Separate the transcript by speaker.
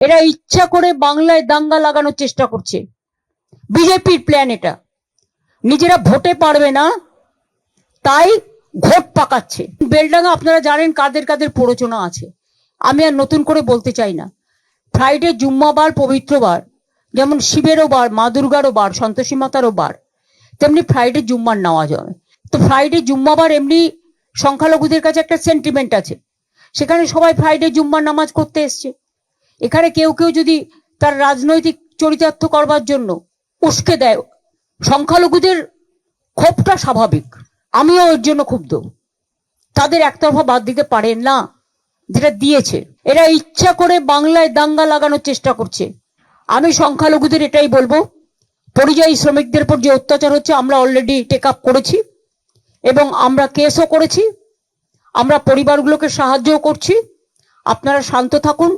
Speaker 1: এরা ইচ্ছা করে বাংলায় দাঙ্গা লাগানোর চেষ্টা করছে। বিজেপির প্ল্যান এটা। নিজেরা ভোটে পারবে না তাই ভোট পাকাচ্ছে। বেলডাঙ্গা আপনারা জানেন কাদের কাদের প্ররোচনা আছে, আমি আর নতুন করে বলতে চাই না। ফ্রাইডে জুম্মাবার পবিত্র বার, যেমন শিবেরও বার, মা দুর্গারও বার, সন্তোষী মাতারও বার, তেমনি ফ্রাইডে জুম্মার নেওয়া যাবে। তো ফ্রাইডে জুম্মাবার এমনি সংখ্যালঘুদের কাছে একটা সেন্টিমেন্ট আছে, সেখানে সবাই ফ্রাইডে জুম্মার নামাজ করতে এসছে। এখানে কেউ কেউ যদি তার রাজনৈতিক চরিতার্থ করবার জন্য উস্কে দেয়, সংখ্যালঘুদের ক্ষোভটা স্বাভাবিক, আমিও ওর জন্য ক্ষুব্ধ। তাদের একতরফা বাদ দিতে পারেন না যেটা দিয়েছে। এরা ইচ্ছা করে বাংলায় দাঙ্গা লাগানোর চেষ্টা করছে। আমি সংখ্যালঘুদের এটাই বলবো, পরিযায়ী শ্রমিকদের উপর যে অত্যাচার হচ্ছে আমরা অলরেডি টেক আপ করেছি এবং আমরা কেসও করেছি, আমরা পরিবারগুলোকে সাহায্যও করছি। আপনারা শান্ত থাকুন।